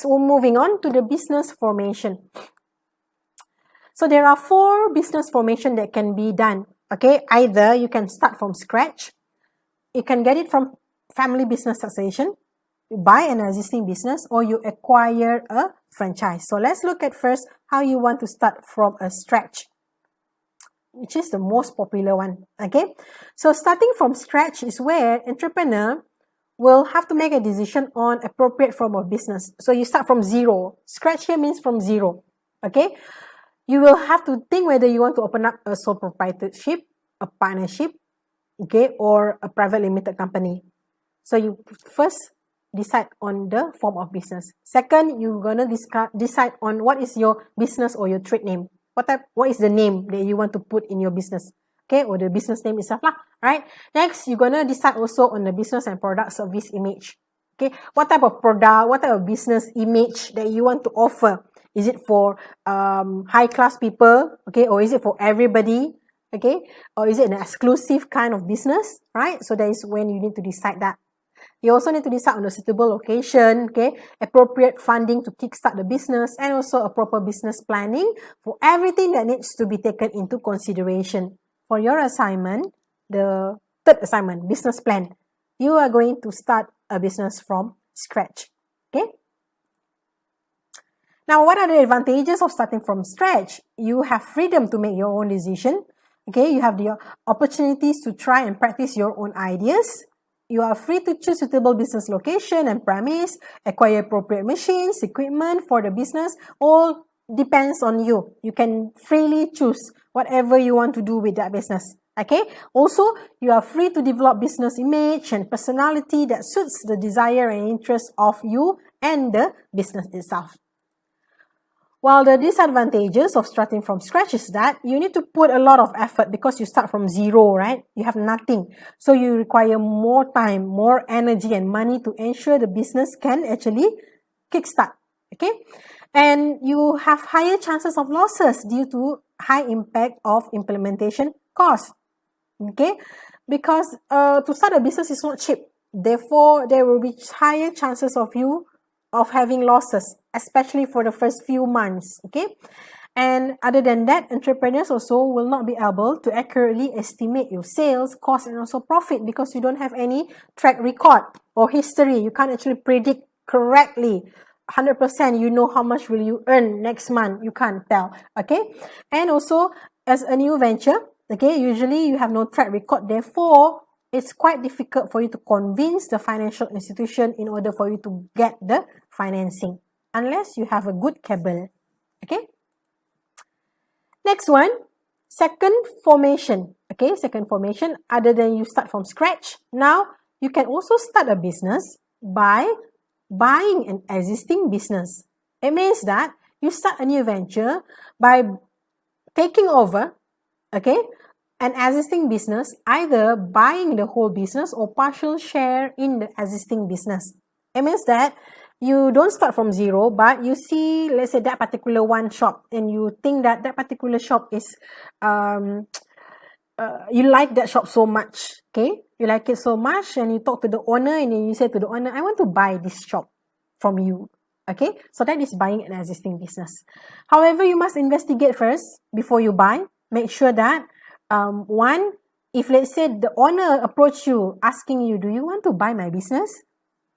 next, we're moving on to the business formation. So there are 4 business formation that can be done. Okay, either you can start from scratch, you can get it from family business succession, you buy an existing business, or you acquire a franchise. So let's look at first how you want to start from a scratch, which is the most popular one. Okay, so starting from scratch is where entrepreneur will have to make a decision on appropriate form of business. So you start from zero. Scratch here means from zero. Okay, you will have to think whether you want to open up a sole proprietorship, a partnership, okay, or a private limited company. So you first decide on the form of business. Second, you're gonna decide on what is your business or your trade name. What is the name that you want to put in your business? Okay, or the business name itself lah. Right. Next, you're gonna decide also on the business and product service image. Okay, what type of product, what type of business image that you want to offer? Is it for high class people? Okay, or is it for everybody? Okay, or is it an exclusive kind of business? Right. So that is when you need to decide that. You also need to decide on the suitable location, okay, appropriate funding to kickstart the business, and also a proper business planning for everything that needs to be taken into consideration. For your assignment, the third assignment, business plan, you are going to start a business from scratch, okay? Now, what are the advantages of starting from scratch? You have freedom to make your own decision, okay? You have the opportunities to try and practice your own ideas. You are free to choose suitable business location and premise, acquire appropriate machines, equipment for the business. All depends on you. You can freely choose whatever you want to do with that business. Okay. Also, you are free to develop business image and personality that suits the desire and interest of you and the business itself. While the disadvantages of starting from scratch is that you need to put a lot of effort because you start from zero, right? You have nothing. So you require more time, more energy and money to ensure the business can actually kickstart, okay? And you have higher chances of losses due to high impact of implementation costs, okay? Because to start a business is not cheap. Therefore, there will be higher chances of you of having losses, especially for the first few months, okay? And other than that, entrepreneurs also will not be able to accurately estimate your sales, cost, and also profit because you don't have any track record or history. You can't actually predict correctly 100%. You know how much will you earn next month. You can't tell, okay? And also, as a new venture, okay, usually you have no track record. Therefore, it's quite difficult for you to convince the financial institution in order for you to get the financing, unless you have a good cable, okay? Next one, second formation, okay? Second formation, other than you start from scratch, now you can also start a business by buying an existing business. It means that you start a new venture by taking over, okay, an existing business, either buying the whole business or partial share in the existing business. It means that you don't start from zero, but you see, let's say that particular one shop, and you think that that particular shop is, you like that shop so much, okay? You like it so much, and you talk to the owner, and then you say to the owner, I want to buy this shop from you, okay? So that is buying an existing business. However, you must investigate first before you buy. Make sure that one, if let's say the owner approach you asking you, do you want to buy my business?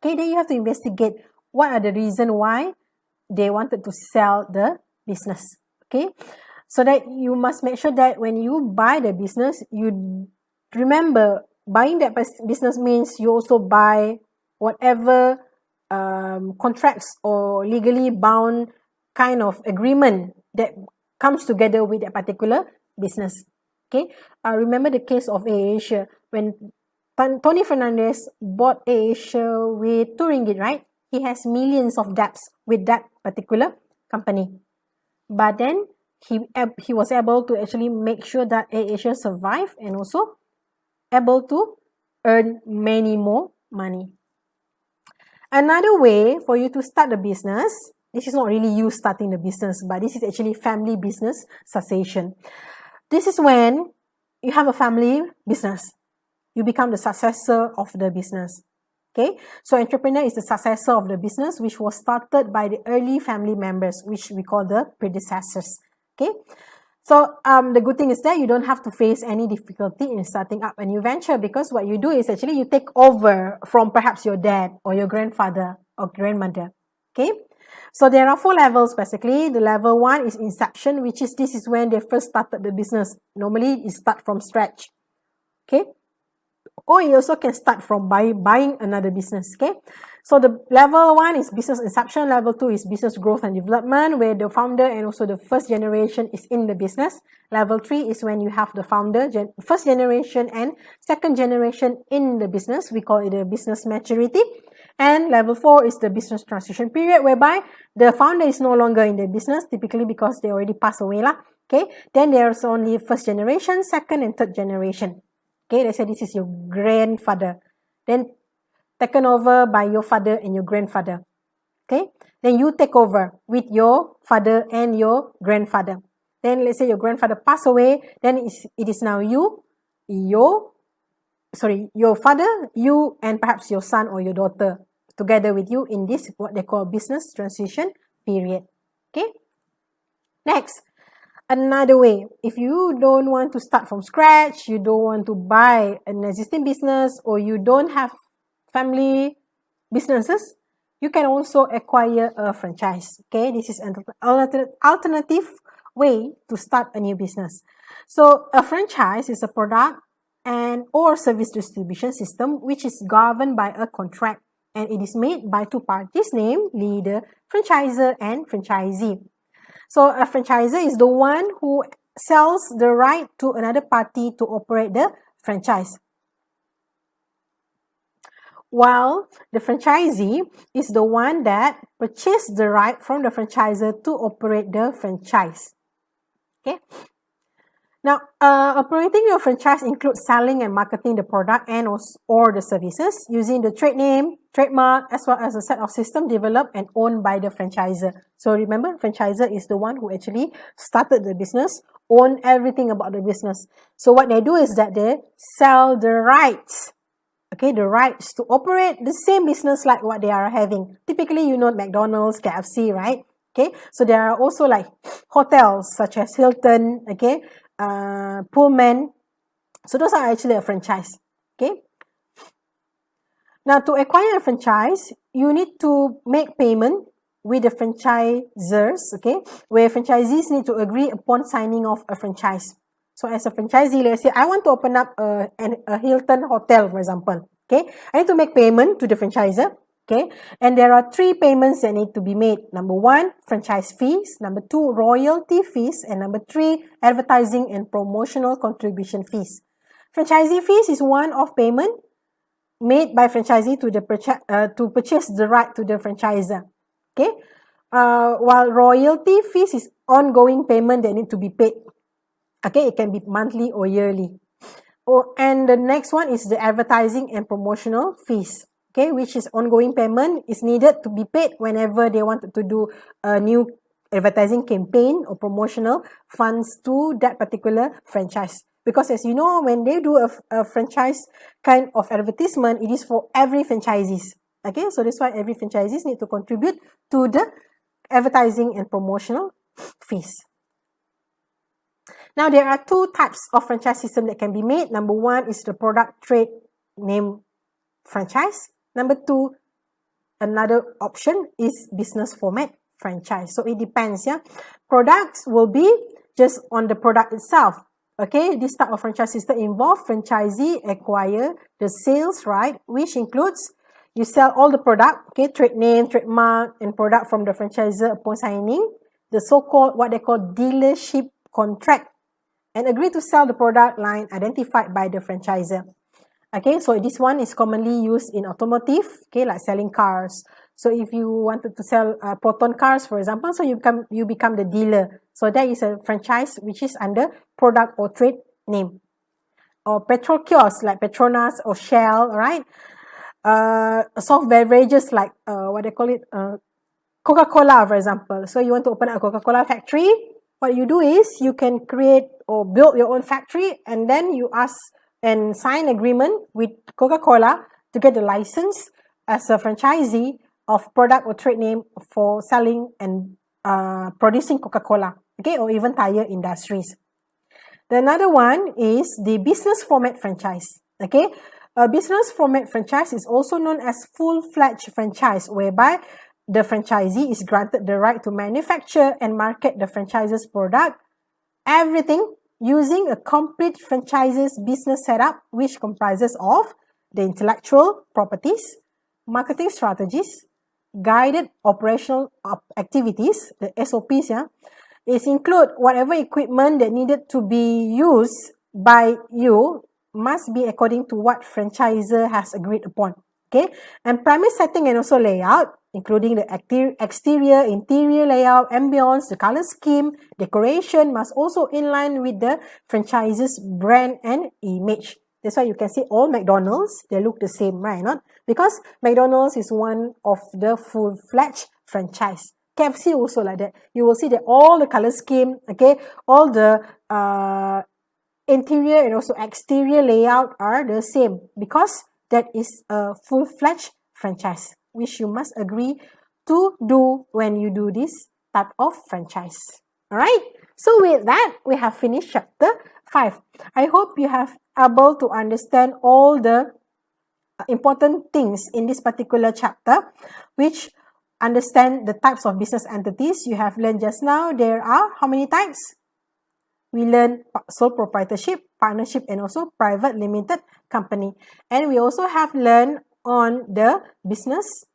Okay, then you have to investigate what are the reason why they wanted to sell the business. Okay, so that you must make sure that when you buy the business, you remember buying that business means you also buy whatever contracts or legally bound kind of agreement that comes together with that particular business. Okay, remember the case of AirAsia when Tony Fernandez bought AirAsia with RM2, right? He has millions of debts with that particular company. But then he was able to actually make sure that AirAsia survived and also able to earn many more money. Another way for you to start a business, this is not really you starting the business, but this is actually family business succession. This is when you have a family business. You become the successor of the business. Okay, so entrepreneur is the successor of the business which was started by the early family members, which we call the predecessors. Okay, so the good thing is that you don't have to face any difficulty in starting up a new venture, because what you do is actually you take over from perhaps your dad or your grandfather or grandmother. Okay, so there are 4 levels basically. The level 1 is inception, which is this is when they first started the business. Normally it start from scratch. Okay, or you also can start from buying another business. Okay, so the level 1 is business inception. Level 2 is business growth and development, where the founder and also the first generation is in the business. Level 3 is when you have the founder, first generation and second generation in the business. We call it a business maturity. And level 4 is the business transition period, whereby the founder is no longer in the business, typically because they already passed away lah. Okay, then there's only first generation, second and third generation. Okay, let's say this is your grandfather, then taken over by your father and your grandfather. Okay, then you take over with your father and your grandfather. Then let's say your grandfather passed away, then it is now your father, you, and perhaps your son or your daughter together with you in this, what they call business transition period. Okay, next. Another way, if you don't want to start from scratch, you don't want to buy an existing business, or you don't have family businesses, you can also acquire a franchise. Okay, this is an alternative way to start a new business. So a franchise is a product and or service distribution system which is governed by a contract, and it is made by 2 parties named leader, franchisor, and franchisee. So a franchisor is the one who sells the right to another party to operate the franchise, while the franchisee is the one that purchased the right from the franchisor to operate the franchise. Okay. Now, operating your franchise includes selling and marketing the product and or the services using the trade name, trademark, as well as a set of systems developed and owned by the franchisor. So remember, franchisor is the one who actually started the business, own everything about the business. So what they do is that they sell the rights, okay, the rights to operate the same business like what they are having. Typically, you know, McDonald's, KFC, right? Okay, so there are also like hotels such as Hilton, okay, Pullman. So those are actually a franchise. Okay. Now, to acquire a franchise, you need to make payment with the franchisors, okay, where franchisees need to agree upon signing off a franchise. So as a franchisee, let's say I want to open up a Hilton hotel, for example. Okay, I need to make payment to the franchisor. Okay, and there are 3 payments that need to be made. Number 1, franchise fees. Number 2, royalty fees. And number 3, advertising and promotional contribution fees. Franchisee fees is one-off payment made by franchisee to the to purchase the right to the franchisor. Okay, while royalty fees is ongoing payment that need to be paid. Okay, it can be monthly or yearly. And the next one is the advertising and promotional fees. Okay, which is ongoing payment, is needed to be paid whenever they wanted to do a new advertising campaign or promotional funds to that particular franchise. Because as you know, when they do a franchise kind of advertisement, it is for every franchisees. Okay, so that's why every franchisees need to contribute to the advertising and promotional fees. Now, there are 2 types of franchise system that can be made. Number 1 is the product trade name franchise. Number 2, another option is business format franchise. So it depends, yeah. Products will be just on the product itself. Okay, this type of franchise system involve franchisee acquire the sales right, which includes you sell all the product, okay, trade name, trademark, and product from the franchisor upon signing the so-called what they call dealership contract, and agree to sell the product line identified by the franchisor. Okay, so this one is commonly used in automotive, okay, like selling cars. So if you wanted to sell Proton cars, for example, so you become the dealer. So that is a franchise which is under product or trade name. Or petrol kiosks like Petronas or Shell, right? Soft beverages like what they call it, Coca-Cola, for example. So you want to open up a Coca-Cola factory. What you do is you can create or build your own factory, and then you ask and sign agreement with Coca-Cola to get the license as a franchisee of product or trade name for selling and producing Coca-Cola, okay, or even tire industries. The another one is the business format franchise, okay. A business format franchise is also known as full-fledged franchise, whereby the franchisee is granted the right to manufacture and market the franchise's product, everything using a complete franchise's business setup, which comprises of the intellectual properties, marketing strategies, guided operational activities, the SOPs, yeah. It include whatever equipment that needed to be used by you must be according to what franchisor has agreed upon, okay. And premise setting and also layout, including the exterior, interior layout, ambience, the color scheme, decoration must also in line with the franchise's brand and image. That's why you can see all McDonald's, they look the same, right? Not because McDonald's is one of the full-fledged franchise. KFC also like that. You will see that all the color scheme, okay, all the interior and also exterior layout are the same because that is a full-fledged franchise, which you must agree to do when you do this type of franchise. All right. So with that, we have finished chapter 5. I hope you have able to understand all the important things in this particular chapter, which understand the types of business entities you have learned just now. There are how many types? We learn sole proprietorship, partnership, and also private limited company. And we also have learned on the business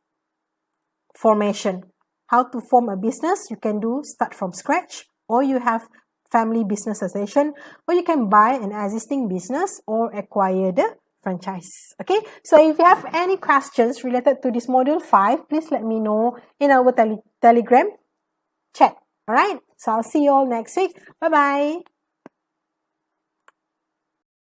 formation. How to form a business, you can do start from scratch, or you have family business association, or you can buy an existing business or acquire the franchise. Okay, so if you have any questions related to this module 5, please let me know in our telegram chat. All right, so I'll see you all next week. Bye bye.